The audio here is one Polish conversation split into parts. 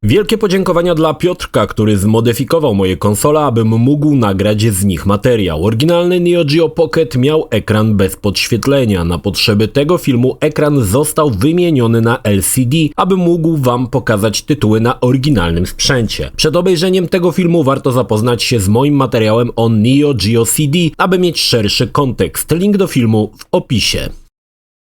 Wielkie podziękowania dla Piotrka, który zmodyfikował moje konsole, abym mógł nagrać z nich materiał. Oryginalny Neo Geo Pocket miał ekran bez podświetlenia. Na potrzeby tego filmu ekran został wymieniony na LCD, aby mógł wam pokazać tytuły na oryginalnym sprzęcie. Przed obejrzeniem tego filmu warto zapoznać się z moim materiałem o Neo Geo CD, aby mieć szerszy kontekst. Link do filmu w opisie.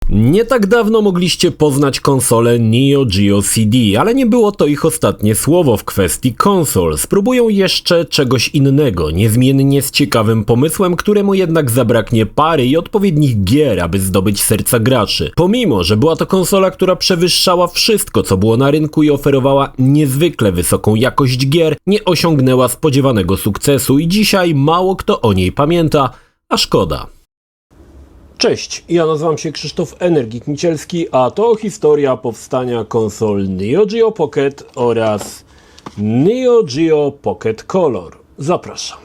Nie tak dawno mogliście poznać konsolę Neo Geo CD, ale nie było to ich ostatnie słowo w kwestii konsol. Spróbują jeszcze czegoś innego, niezmiennie z ciekawym pomysłem, któremu jednak zabraknie pary i odpowiednich gier, aby zdobyć serca graczy. Pomimo, że była to konsola, która przewyższała wszystko, co było na rynku i oferowała niezwykle wysoką jakość gier, nie osiągnęła spodziewanego sukcesu i dzisiaj mało kto o niej pamięta, a szkoda. Cześć, ja nazywam się Krzysztof Energik Micielski, a to historia powstania konsol Neo Geo Pocket oraz Neo Geo Pocket Color. Zapraszam.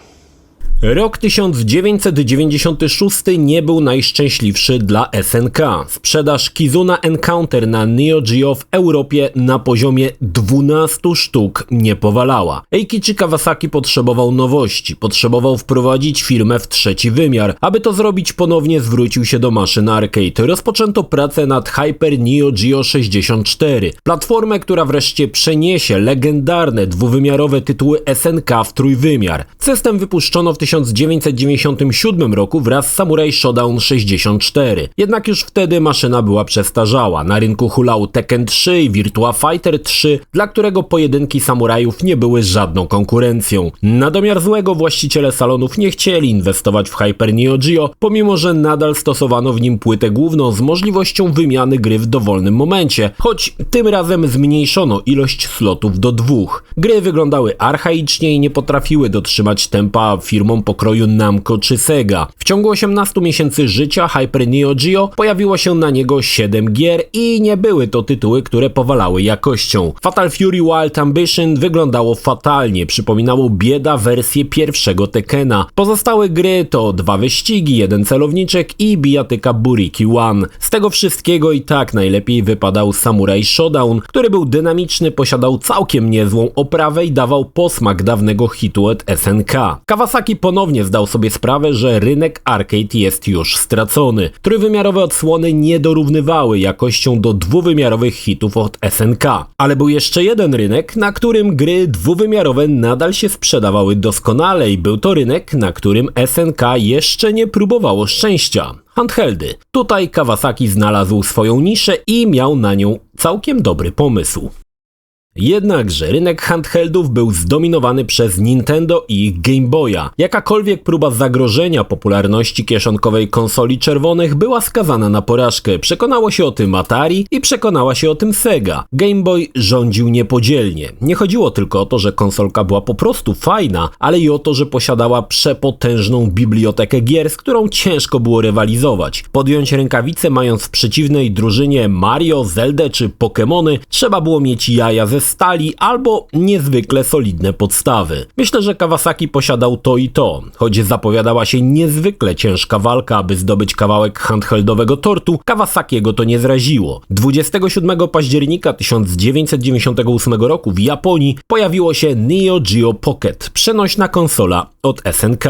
Rok 1996 nie był najszczęśliwszy dla SNK. Sprzedaż Kizuna Encounter na Neo Geo w Europie na poziomie 12 sztuk nie powalała. Eikichi Kawasaki potrzebował nowości, potrzebował wprowadzić firmę w trzeci wymiar. Aby to zrobić, ponownie zwrócił się do maszyn arcade. Rozpoczęto pracę nad Hyper Neo Geo 64, platformę, która wreszcie przeniesie legendarne dwuwymiarowe tytuły SNK w trójwymiar. System wypuszczono w 1997 roku wraz z Samurai Shodown 64. Jednak już wtedy maszyna była przestarzała. Na rynku hulał Tekken 3 i Virtua Fighter 3, dla którego pojedynki samurajów nie były żadną konkurencją. Na domiar złego właściciele salonów nie chcieli inwestować w Hyper Neo Geo, pomimo że nadal stosowano w nim płytę główną z możliwością wymiany gry w dowolnym momencie, choć tym razem zmniejszono ilość slotów do 2. Gry wyglądały archaicznie i nie potrafiły dotrzymać tempa firmom pokroju Namco czy Sega. W ciągu 18 miesięcy życia Hyper Neo Geo pojawiło się na niego 7 gier i nie były to tytuły, które powalały jakością. Fatal Fury Wild Ambition wyglądało fatalnie, przypominało bieda wersję pierwszego Tekkena. Pozostałe gry to 2 wyścigi, 1 celowniczek i bijatyka Buriki One. Z tego wszystkiego i tak najlepiej wypadał Samurai Shodown, który był dynamiczny, posiadał całkiem niezłą oprawę i dawał posmak dawnego hitu od SNK. Kawasaki ponownie zdał sobie sprawę, że rynek arcade jest już stracony. Trójwymiarowe odsłony nie dorównywały jakością do dwuwymiarowych hitów od SNK. Ale był jeszcze jeden rynek, na którym gry dwuwymiarowe nadal się sprzedawały doskonale i był to rynek, na którym SNK jeszcze nie próbowało szczęścia. Handheldy. Tutaj Kawasaki znalazł swoją niszę i miał na nią całkiem dobry pomysł. Jednakże rynek handheldów był zdominowany przez Nintendo i ich Game Boya. Jakakolwiek próba zagrożenia popularności kieszonkowej konsoli czerwonych była skazana na porażkę. Przekonało się o tym Atari i przekonała się o tym Sega. Game Boy rządził niepodzielnie. Nie chodziło tylko o to, że konsolka była po prostu fajna, ale i o to, że posiadała przepotężną bibliotekę gier, z którą ciężko było rywalizować. Podjąć rękawice mając w przeciwnej drużynie Mario, Zeldę czy Pokemony trzeba było mieć jaja ze stali albo niezwykle solidne podstawy. Myślę, że Kawasaki posiadał to i to. Choć zapowiadała się niezwykle ciężka walka, aby zdobyć kawałek handheldowego tortu, Kawasakiego to nie zraziło. 27 października 1998 roku w Japonii pojawiło się Neo Geo Pocket, przenośna konsola od SNK.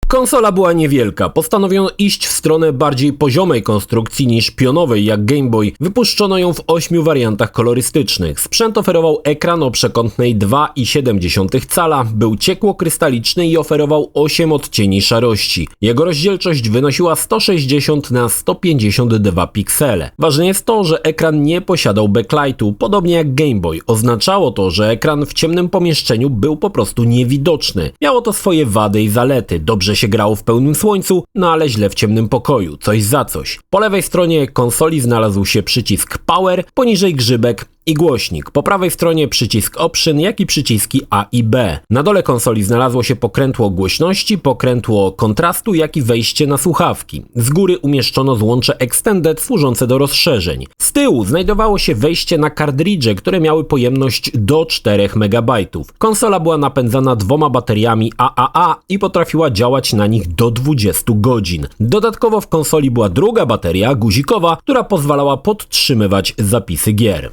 Konsola była niewielka, postanowiono iść w stronę bardziej poziomej konstrukcji niż pionowej jak Game Boy. Wypuszczono ją w 8 wariantach kolorystycznych. Sprzęt oferował ekran o przekątnej 2,7 cala, był ciekło-krystaliczny i oferował 8 odcieni szarości. Jego rozdzielczość wynosiła 160 na 152 piksele. Ważne jest to, że ekran nie posiadał backlightu, podobnie jak Game Boy. Oznaczało to, że ekran w ciemnym pomieszczeniu był po prostu niewidoczny. Miało to swoje wady i zalety. Dobrze się grało w pełnym słońcu, no ale źle w ciemnym pokoju, coś za coś. Po lewej stronie konsoli znalazł się przycisk Power, poniżej grzybek i głośnik. Po prawej stronie przycisk Option, jak i przyciski A i B. Na dole konsoli znalazło się pokrętło głośności, pokrętło kontrastu, jak i wejście na słuchawki. Z góry umieszczono złącze Extended służące do rozszerzeń. Z tyłu znajdowało się wejście na kartridże, które miały pojemność do 4 MB. Konsola była napędzana 2 bateriami AAA i potrafiła działać na nich do 20 godzin. Dodatkowo w konsoli była druga bateria guzikowa, która pozwalała podtrzymywać zapisy gier.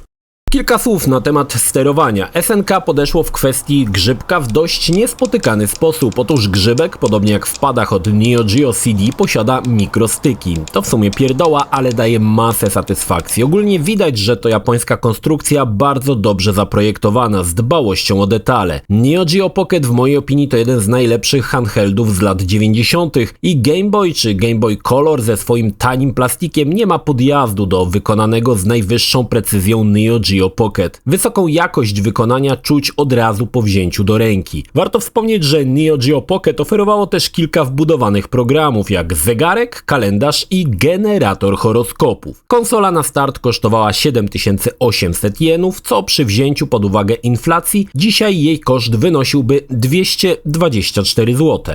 Kilka słów na temat sterowania. SNK podeszło w kwestii grzybka w dość niespotykany sposób. Otóż grzybek, podobnie jak w padach od Neo Geo CD, posiada mikrostyki. To w sumie pierdoła, ale daje masę satysfakcji. Ogólnie widać, że to japońska konstrukcja bardzo dobrze zaprojektowana, z dbałością o detale. Neo Geo Pocket w mojej opinii to jeden z najlepszych handheldów z lat 90. i Game Boy czy Game Boy Color ze swoim tanim plastikiem nie ma podjazdu do wykonanego z najwyższą precyzją Neo Geo Pocket. Wysoką jakość wykonania czuć od razu po wzięciu do ręki. Warto wspomnieć, że Neo Geo Pocket oferowało też kilka wbudowanych programów jak zegarek, kalendarz i generator horoskopów. Konsola na start kosztowała 7800 jenów, co przy wzięciu pod uwagę inflacji dzisiaj jej koszt wynosiłby 224 zł.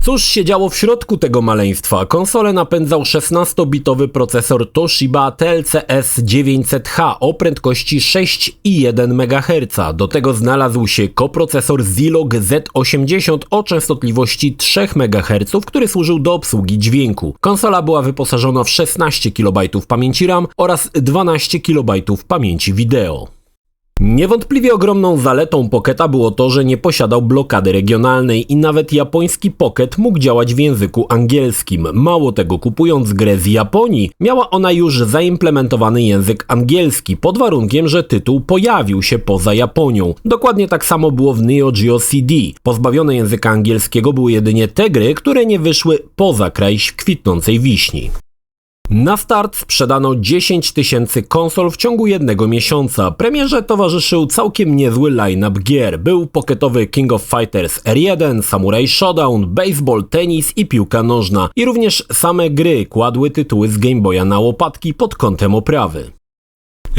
Cóż się działo w środku tego maleństwa? Konsolę napędzał 16-bitowy procesor Toshiba TLC S900H o prędkości 6,1 MHz. Do tego znalazł się koprocesor Zilog Z80 o częstotliwości 3 MHz, który służył do obsługi dźwięku. Konsola była wyposażona w 16 KB pamięci RAM oraz 12 KB pamięci wideo. Niewątpliwie ogromną zaletą Pocketa było to, że nie posiadał blokady regionalnej i nawet japoński Pocket mógł działać w języku angielskim. Mało tego, kupując grę z Japonii, miała ona już zaimplementowany język angielski, pod warunkiem, że tytuł pojawił się poza Japonią. Dokładnie tak samo było w Neo Geo CD. Pozbawione języka angielskiego były jedynie te gry, które nie wyszły poza kraj kwitnącej wiśni. Na start sprzedano 10 000 konsol w ciągu jednego miesiąca. Premierze towarzyszył całkiem niezły line-up gier. Był pocketowy King of Fighters R1, Samurai Showdown, baseball, tenis i piłka nożna. I również same gry kładły tytuły z Game Boya na łopatki pod kątem oprawy.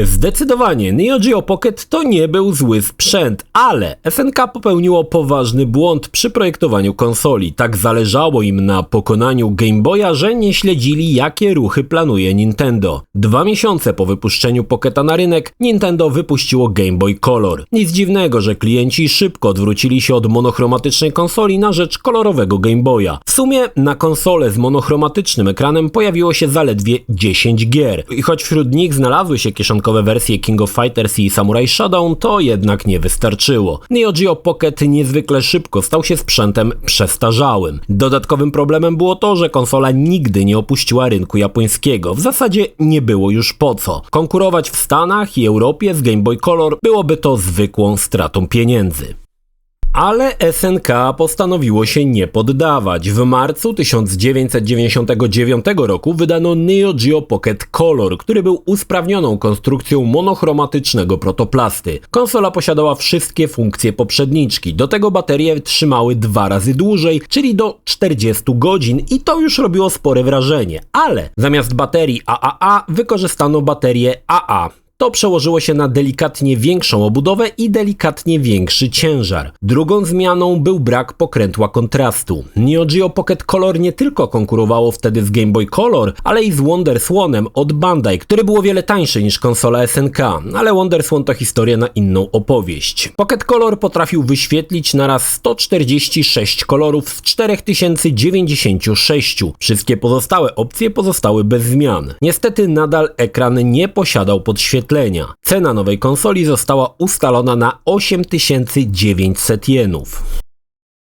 Zdecydowanie Neo Geo Pocket to nie był zły sprzęt, ale SNK popełniło poważny błąd przy projektowaniu konsoli. Tak zależało im na pokonaniu Game Boya, że nie śledzili, jakie ruchy planuje Nintendo. 2 miesiące po wypuszczeniu Pocketa na rynek Nintendo wypuściło Game Boy Color. Nic dziwnego, że klienci szybko odwrócili się od monochromatycznej konsoli na rzecz kolorowego Game Boya. W sumie na konsolę z monochromatycznym ekranem pojawiło się zaledwie 10 gier. I choć wśród nich znalazły się kieszonkowe wersje King of Fighters i Samurai Showdown, to jednak nie wystarczyło. Neo Geo Pocket niezwykle szybko stał się sprzętem przestarzałym. Dodatkowym problemem było to, że konsola nigdy nie opuściła rynku japońskiego. W zasadzie nie było już po co. Konkurować w Stanach i Europie z Game Boy Color byłoby to zwykłą stratą pieniędzy. Ale SNK postanowiło się nie poddawać. W marcu 1999 roku wydano Neo Geo Pocket Color, który był usprawnioną konstrukcją monochromatycznego protoplasty. Konsola posiadała wszystkie funkcje poprzedniczki. Do tego baterie trzymały 2 razy dłużej, czyli do 40 godzin i to już robiło spore wrażenie. Ale zamiast baterii AAA wykorzystano baterię AA. To przełożyło się na delikatnie większą obudowę i delikatnie większy ciężar. Drugą zmianą był brak pokrętła kontrastu. Neo Geo Pocket Color nie tylko konkurowało wtedy z Game Boy Color, ale i z WonderSwanem od Bandai, który było wiele tańszy niż konsola SNK, ale WonderSwan to historia na inną opowieść. Pocket Color potrafił wyświetlić naraz 146 kolorów z 4096. Wszystkie pozostałe opcje pozostały bez zmian. Niestety nadal ekran nie posiadał podświetlenia. Cena nowej konsoli została ustalona na 8900 jenów.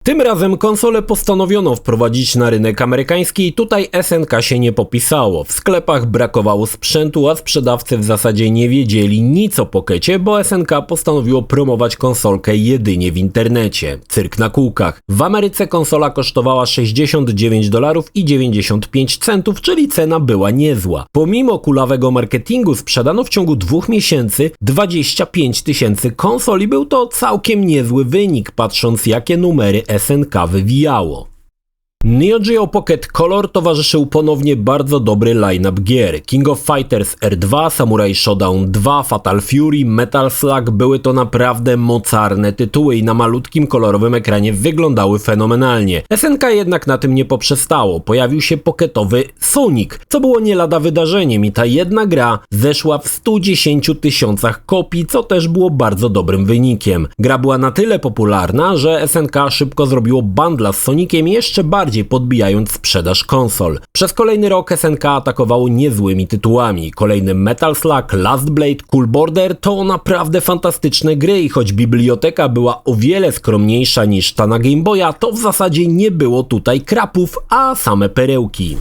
Tym razem konsolę postanowiono wprowadzić na rynek amerykański i tutaj SNK się nie popisało. W sklepach brakowało sprzętu, a sprzedawcy w zasadzie nie wiedzieli nic o Pockecie, bo SNK postanowiło promować konsolkę jedynie w internecie. Cyrk na kółkach. W Ameryce konsola kosztowała $69,95, czyli cena była niezła. Pomimo kulawego marketingu sprzedano w ciągu 2 miesięcy 25 000 konsol i był to całkiem niezły wynik, patrząc jakie numery SNK wywijało. Neo Geo Pocket Color towarzyszył ponownie bardzo dobry line-up gier. King of Fighters R2, Samurai Showdown 2, Fatal Fury, Metal Slug były to naprawdę mocarne tytuły i na malutkim kolorowym ekranie wyglądały fenomenalnie. SNK jednak na tym nie poprzestało. Pojawił się pocketowy Sonic, co było nie lada wydarzeniem i ta jedna gra zeszła w 110 000 kopii, co też było bardzo dobrym wynikiem. Gra była na tyle popularna, że SNK szybko zrobiło bundla z Soniciem i jeszcze bardziej bardziej podbijając sprzedaż konsol. Przez kolejny rok SNK atakowało niezłymi tytułami. Kolejny Metal Slug, Last Blade, Cool Border to naprawdę fantastyczne gry i choć biblioteka była o wiele skromniejsza niż ta na Game Boya, to w zasadzie nie było tutaj krapów, a same perełki.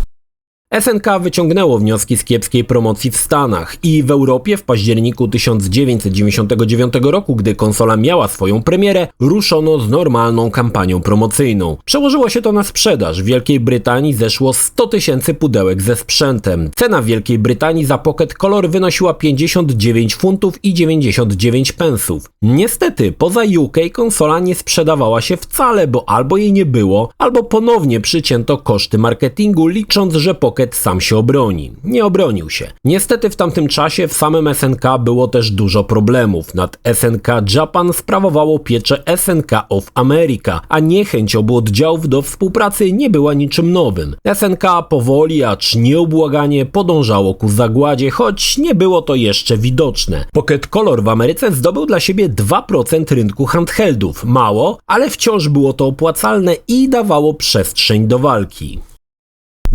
SNK wyciągnęło wnioski z kiepskiej promocji w Stanach i w Europie w październiku 1999 roku, gdy konsola miała swoją premierę, ruszono z normalną kampanią promocyjną. Przełożyło się to na sprzedaż. W Wielkiej Brytanii zeszło 100 000 pudełek ze sprzętem. Cena w Wielkiej Brytanii za Pocket Color wynosiła 59 funtów i 99 pensów. Niestety, poza UK konsola nie sprzedawała się wcale, bo albo jej nie było, albo ponownie przycięto koszty marketingu, licząc, że Pocket sam się obroni. Nie obronił się. Niestety w tamtym czasie w samym SNK było też dużo problemów. Nad SNK Japan sprawowało pieczę SNK of America, a niechęć obu oddziałów do współpracy nie była niczym nowym. SNK powoli, acz nieubłaganie podążało ku zagładzie, choć nie było to jeszcze widoczne. Pocket Color w Ameryce zdobył dla siebie 2% rynku handheldów. Mało, ale wciąż było to opłacalne i dawało przestrzeń do walki.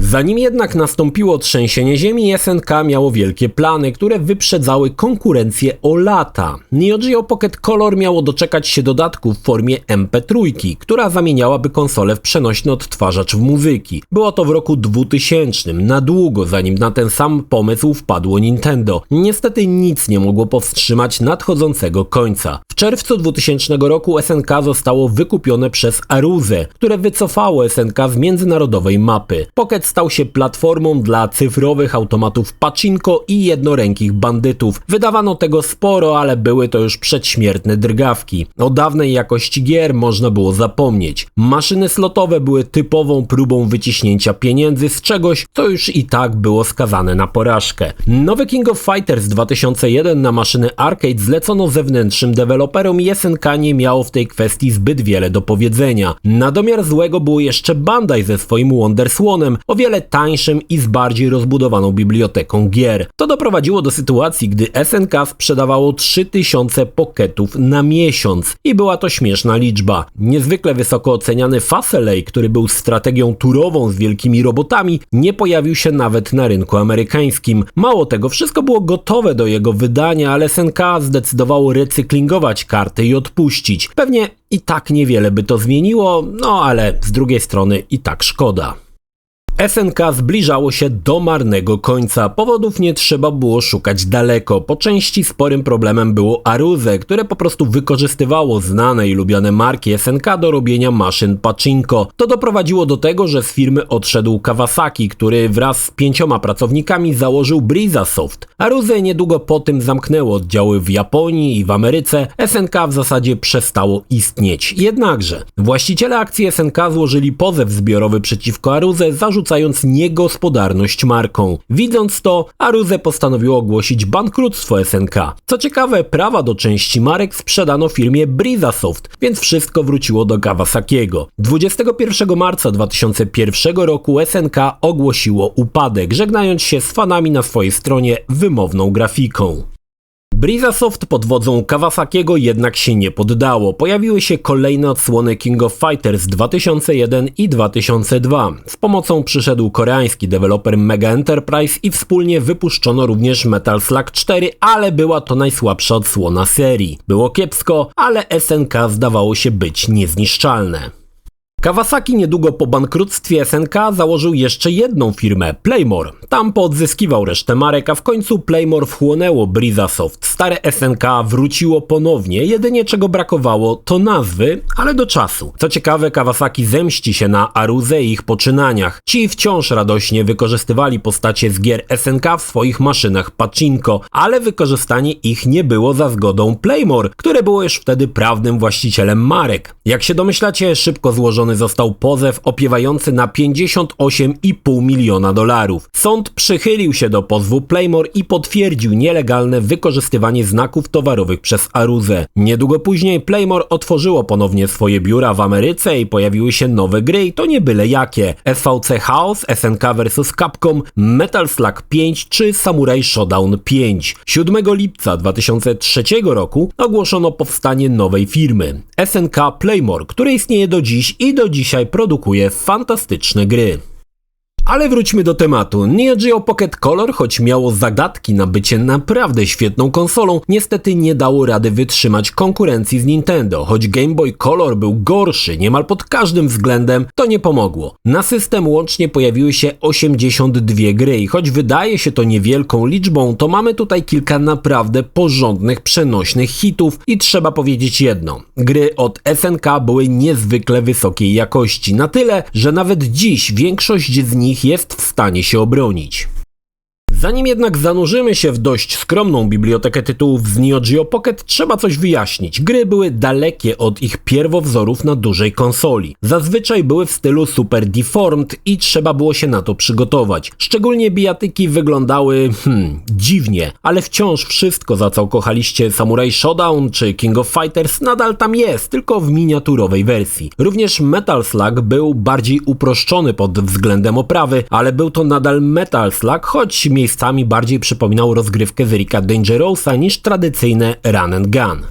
Zanim jednak nastąpiło trzęsienie ziemi, SNK miało wielkie plany, które wyprzedzały konkurencję o lata. Neo Geo Pocket Color miało doczekać się dodatku w formie MP3, która zamieniałaby konsolę w przenośny odtwarzacz w muzyki. Było to w roku 2000, na długo zanim na ten sam pomysł wpadło Nintendo. Niestety nic nie mogło powstrzymać nadchodzącego końca. W czerwcu 2000 roku SNK zostało wykupione przez Aruzę, które wycofało SNK z międzynarodowej mapy. Pocket stał się platformą dla cyfrowych automatów pachinko i jednorękich bandytów. Wydawano tego sporo, ale były to już przedśmiertne drgawki. O dawnej jakości gier można było zapomnieć. Maszyny slotowe były typową próbą wyciśnięcia pieniędzy z czegoś, co już i tak było skazane na porażkę. Nowy King of Fighters 2001 na maszyny arcade zlecono zewnętrznym deweloperom i SNK nie miało w tej kwestii zbyt wiele do powiedzenia. Na domiar złego było jeszcze Bandai ze swoim WonderSwanem, o wiele tańszym i z bardziej rozbudowaną biblioteką gier. To doprowadziło do sytuacji, gdy SNK sprzedawało 3000 Pocketów na miesiąc i była to śmieszna liczba. Niezwykle wysoko oceniany Facelay, który był strategią turową z wielkimi robotami, nie pojawił się nawet na rynku amerykańskim. Mało tego, wszystko było gotowe do jego wydania, ale SNK zdecydowało recyklingować karty i odpuścić. Pewnie i tak niewiele by to zmieniło, no ale z drugiej strony i tak szkoda. SNK zbliżało się do marnego końca. Powodów nie trzeba było szukać daleko. Po części sporym problemem było Aruze, które po prostu wykorzystywało znane i lubiane marki SNK do robienia maszyn pachinko. To doprowadziło do tego, że z firmy odszedł Kawasaki, który wraz z 5 pracownikami założył Brizasoft. Aruze niedługo po tym zamknęło oddziały w Japonii i w Ameryce. SNK w zasadzie przestało istnieć. Jednakże właściciele akcji SNK złożyli pozew zbiorowy przeciwko Aruze, zarzucając niegospodarność marką. Widząc to, Aruze postanowiło ogłosić bankructwo SNK. Co ciekawe, prawa do części marek sprzedano firmie Brizasoft, więc wszystko wróciło do Kawasakiego. 21 marca 2001 roku SNK ogłosiło upadek, żegnając się z fanami na swojej stronie wymowną grafiką. Brizasoft pod wodzą Kawasakiego jednak się nie poddało. Pojawiły się kolejne odsłony King of Fighters 2001 i 2002. Z pomocą przyszedł koreański deweloper Mega Enterprise i wspólnie wypuszczono również Metal Slug 4, ale była to najsłabsza odsłona serii. Było kiepsko, ale SNK zdawało się być niezniszczalne. Kawasaki niedługo po bankructwie SNK założył jeszcze jedną firmę, Playmore. Tam poodzyskiwał resztę marek, a w końcu Playmore wchłonęło Brizasoft. Stare SNK wróciło ponownie, jedynie czego brakowało to nazwy, ale do czasu. Co ciekawe, Kawasaki zemści się na Aruze i ich poczynaniach. Ci wciąż radośnie wykorzystywali postacie z gier SNK w swoich maszynach pachinko, ale wykorzystanie ich nie było za zgodą Playmore, które było już wtedy prawnym właścicielem marek. Jak się domyślacie, szybko złożony został pozew opiewający na $58,5 miliona. Sąd przychylił się do pozwu Playmore i potwierdził nielegalne wykorzystywanie znaków towarowych przez Aruzę. Niedługo później Playmore otworzyło ponownie swoje biura w Ameryce i pojawiły się nowe gry i to nie byle jakie. SVC Chaos, SNK vs Capcom, Metal Slug 5 czy Samurai Shodown 5. 7 lipca 2003 roku ogłoszono powstanie nowej firmy, SNK Playmore, które istnieje do dziś i do dzisiaj produkuje fantastyczne gry. Ale wróćmy do tematu. Neo Geo Pocket Color, choć miało zadatki na bycie naprawdę świetną konsolą, niestety nie dało rady wytrzymać konkurencji z Nintendo. Choć Game Boy Color był gorszy niemal pod każdym względem, to nie pomogło. Na system łącznie pojawiły się 82 gry i choć wydaje się to niewielką liczbą, to mamy tutaj kilka naprawdę porządnych, przenośnych hitów i trzeba powiedzieć jedno. Gry od SNK były niezwykle wysokiej jakości, na tyle, że nawet dziś większość z nich jest w stanie się obronić. Zanim jednak zanurzymy się w dość skromną bibliotekę tytułów z Neo Geo Pocket, trzeba coś wyjaśnić. Gry były dalekie od ich pierwowzorów na dużej konsoli. Zazwyczaj były w stylu Super Deformed i trzeba było się na to przygotować. Szczególnie bijatyki wyglądały, dziwnie, ale wciąż wszystko, za co kochaliście Samurai Showdown czy King of Fighters, nadal tam jest, tylko w miniaturowej wersji. Również Metal Slug był bardziej uproszczony pod względem oprawy, ale był to nadal Metal Slug, choć miejscami bardziej przypominał rozgrywkę z Erika Dangerousa niż tradycyjne run and gun.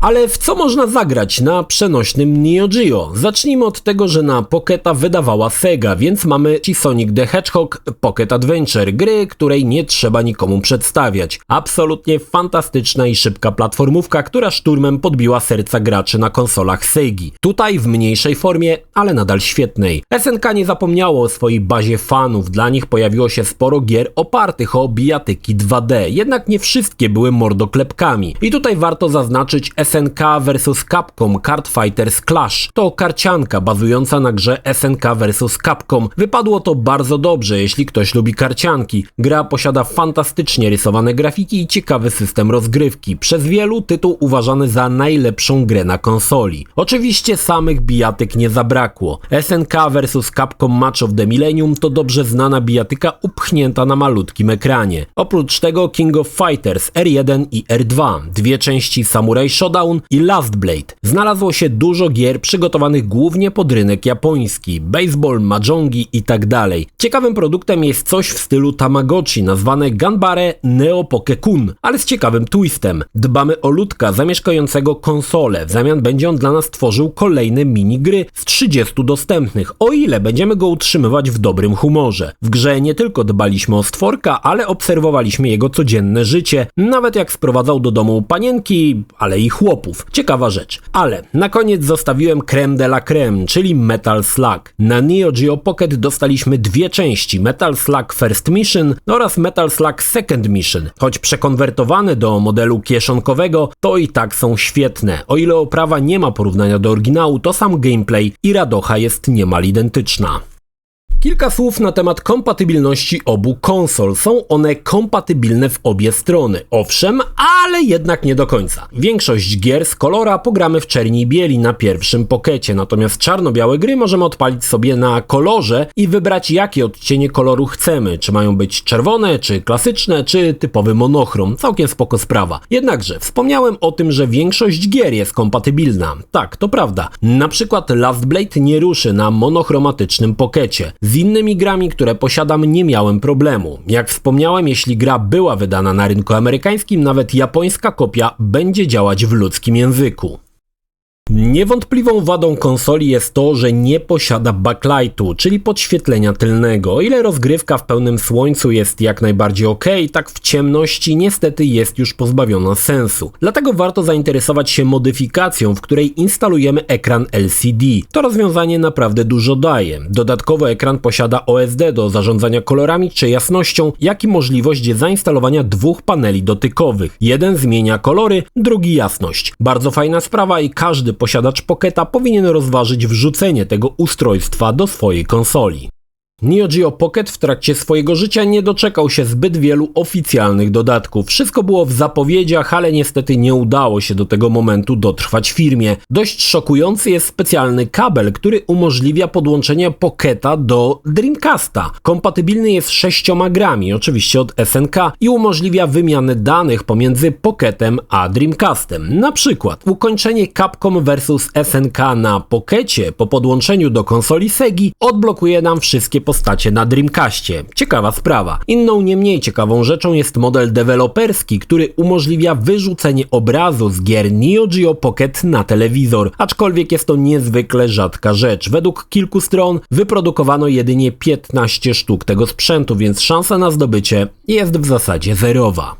Ale w co można zagrać na przenośnym Neo Geo? Zacznijmy od tego, że na Pocketa wydawała Sega, więc mamy Sonic the Hedgehog Pocket Adventure, gry, której nie trzeba nikomu przedstawiać. Absolutnie fantastyczna i szybka platformówka, która szturmem podbiła serca graczy na konsolach Segi. Tutaj w mniejszej formie, ale nadal świetnej. SNK nie zapomniało o swojej bazie fanów, dla nich pojawiło się sporo gier opartych o bijatyki 2D, jednak nie wszystkie były mordoklepkami. I tutaj warto zaznaczyć SNK vs Capcom Card Fighters Clash. To karcianka bazująca na grze SNK vs Capcom. Wypadło to bardzo dobrze, jeśli ktoś lubi karcianki. Gra posiada fantastycznie rysowane grafiki i ciekawy system rozgrywki. Przez wielu tytuł uważany za najlepszą grę na konsoli. Oczywiście samych bijatyk nie zabrakło. SNK vs Capcom Match of the Millennium to dobrze znana bijatyka upchnięta na malutkim ekranie. Oprócz tego King of Fighters R1 i R2, dwie części Samurai Showdown i Last Blade. Znalazło się dużo gier przygotowanych głównie pod rynek japoński, baseball, mahjongi i tak dalej. Ciekawym produktem jest coś w stylu Tamagotchi nazwane Ganbare Neo Poke-kun, ale z ciekawym twistem. Dbamy o ludka zamieszkującego konsolę, w zamian będzie on dla nas tworzył kolejne minigry z 30 dostępnych, o ile będziemy go utrzymywać w dobrym humorze. W grze nie tylko dbaliśmy o stworka, ale obserwowaliśmy jego codzienne życie, nawet jak sprowadzał do domu panienki, ale i chłopów. Ciekawa rzecz. Ale na koniec zostawiłem creme de la creme, czyli Metal Slug. Na Neo Geo Pocket dostaliśmy dwie części, Metal Slug First Mission oraz Metal Slug Second Mission. Choć przekonwertowane do modelu kieszonkowego, to i tak są świetne. O ile oprawa nie ma porównania do oryginału, to sam gameplay i radocha jest niemal identyczna. Kilka słów na temat kompatybilności obu konsol. Są one kompatybilne w obie strony. Owszem, ale jednak nie do końca. Większość gier z kolora pogramy w czerni i bieli na pierwszym Pockecie, natomiast czarno-białe gry możemy odpalić sobie na kolorze i wybrać, jakie odcienie koloru chcemy. Czy mają być czerwone, czy klasyczne, czy typowy monochrom. Całkiem spoko sprawa. Jednakże wspomniałem o tym, że większość gier jest kompatybilna. Tak, to prawda. Na przykład Last Blade nie ruszy na monochromatycznym Pockecie. Z innymi grami, które posiadam, nie miałem problemu. Jak wspomniałem, jeśli gra była wydana na rynku amerykańskim, nawet japońska kopia będzie działać w ludzkim języku. Niewątpliwą wadą konsoli jest to, że nie posiada backlightu, czyli podświetlenia tylnego. O ile rozgrywka w pełnym słońcu jest jak najbardziej ok, tak w ciemności niestety jest już pozbawiona sensu. Dlatego warto zainteresować się modyfikacją, w której instalujemy ekran LCD. To rozwiązanie naprawdę dużo daje. Dodatkowo ekran posiada OSD do zarządzania kolorami czy jasnością, jak i możliwość zainstalowania dwóch paneli dotykowych. Jeden zmienia kolory, drugi jasność. Bardzo fajna sprawa i każdy posiadacz Pocketa powinien rozważyć wrzucenie tego ustrojstwa do swojej konsoli. Neo Geo Pocket w trakcie swojego życia nie doczekał się zbyt wielu oficjalnych dodatków. Wszystko było w zapowiedziach, ale niestety nie udało się do tego momentu dotrwać firmie. Dość szokujący jest specjalny kabel, który umożliwia podłączenie Pocketa do Dreamcasta. Kompatybilny jest 6 grami, oczywiście od SNK, i umożliwia wymianę danych pomiędzy Pocketem a Dreamcastem. Na przykład ukończenie Capcom vs SNK na Pockecie po podłączeniu do konsoli Segi odblokuje nam wszystkie postacie na Dreamcastie. Ciekawa sprawa. Inną nie mniej ciekawą rzeczą jest model deweloperski, który umożliwia wyrzucenie obrazu z gier Neo Geo Pocket na telewizor, aczkolwiek jest to niezwykle rzadka rzecz. Według kilku stron wyprodukowano jedynie 15 sztuk tego sprzętu, więc szansa na zdobycie jest w zasadzie zerowa.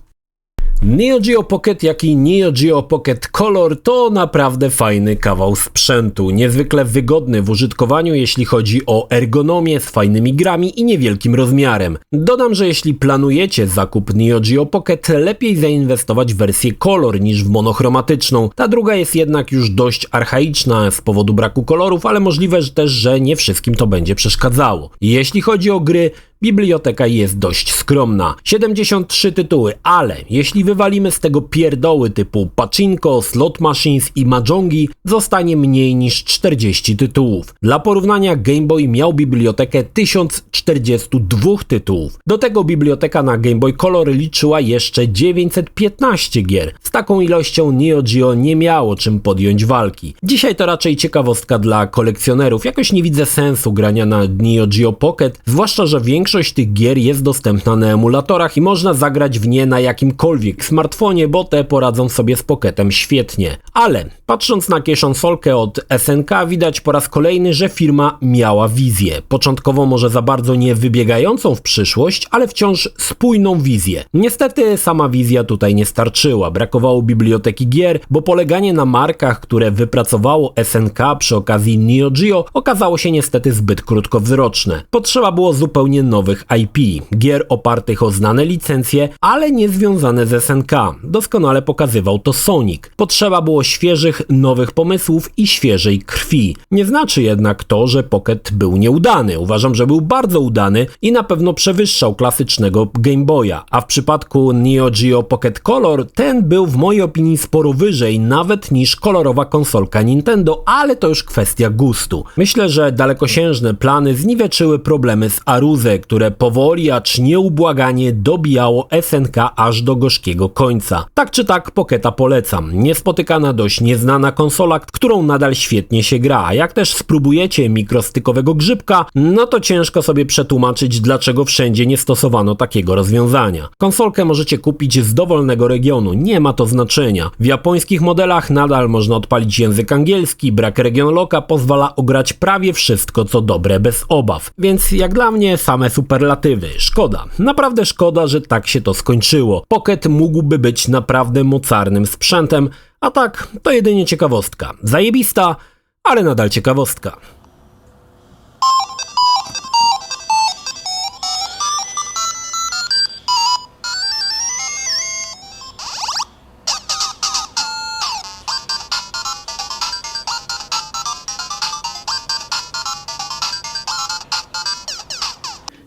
Neo Geo Pocket, jak i Neo Geo Pocket Color to naprawdę fajny kawał sprzętu, niezwykle wygodny w użytkowaniu, jeśli chodzi o ergonomię, z fajnymi grami i niewielkim rozmiarem. Dodam, że jeśli planujecie zakup Neo Geo Pocket, lepiej zainwestować w wersję Color niż w monochromatyczną. Ta druga jest jednak już dość archaiczna z powodu braku kolorów, ale możliwe też, że nie wszystkim to będzie przeszkadzało. Jeśli chodzi o gry, biblioteka jest dość skromna. 73 tytuły, ale jeśli wywalimy z tego pierdoły typu Pachinko, Slot Machines i Mahjongi, zostanie mniej niż 40 tytułów. Dla porównania Game Boy miał bibliotekę 1042 tytułów. Do tego biblioteka na Game Boy Color liczyła jeszcze 915 gier. Z taką ilością Neo Geo nie miało czym podjąć walki. Dzisiaj to raczej ciekawostka dla kolekcjonerów. Jakoś nie widzę sensu grania na Neo Geo Pocket, zwłaszcza że większość tych gier jest dostępna na emulatorach i można zagrać w nie na jakimkolwiek smartfonie, bo te poradzą sobie z Pocketem świetnie. Ale patrząc na kieszonsolkę od SNK, widać po raz kolejny, że firma miała wizję. Początkowo może za bardzo nie wybiegającą w przyszłość, ale wciąż spójną wizję. Niestety sama wizja tutaj nie starczyła. Brakowało biblioteki gier, bo poleganie na markach, które wypracowało SNK przy okazji Neo Geo, okazało się niestety zbyt krótkowzroczne. Potrzeba było zupełnie nowych IP, gier opartych o znane licencje, ale nie związane z SNK. Doskonale pokazywał to Sonic. Potrzeba było świeżych, nowych pomysłów i świeżej krwi. Nie znaczy jednak to, że Pocket był nieudany. Uważam, że był bardzo udany i na pewno przewyższał klasycznego Game Boya, a w przypadku Neo Geo Pocket Color ten był w mojej opinii sporo wyżej nawet niż kolorowa konsolka Nintendo, ale to już kwestia gustu. Myślę, że dalekosiężne plany zniweczyły problemy z Aruze, które powoli, acz nieubłaganie dobijało SNK aż do gorzkiego końca. Tak czy tak Pocketa polecam. Niespotykana, dość nieznana konsola, którą nadal świetnie się gra. A jak też spróbujecie mikrostykowego grzybka, no to ciężko sobie przetłumaczyć, dlaczego wszędzie nie stosowano takiego rozwiązania. Konsolkę możecie kupić z dowolnego regionu, nie ma to znaczenia. W japońskich modelach nadal można odpalić język angielski, brak region locka pozwala ograć prawie wszystko co dobre bez obaw. Więc jak dla mnie same superlatywy. Szkoda, naprawdę szkoda, że tak się to skończyło. Pocket mógłby być naprawdę mocarnym sprzętem, a tak to jedynie ciekawostka. Zajebista, ale nadal ciekawostka.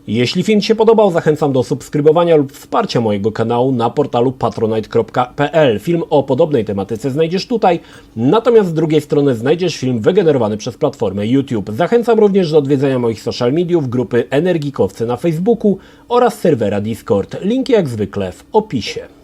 Jeśli film Ci się podobał, zachęcam do subskrybowania lub wsparcia mojego kanału na portalu patronite.pl. Film o podobnej tematyce znajdziesz tutaj, natomiast z drugiej strony znajdziesz film wygenerowany przez platformę YouTube. Zachęcam również do odwiedzenia moich social mediów, grupy Energikowcy na Facebooku oraz serwera Discord. Linki jak zwykle w opisie.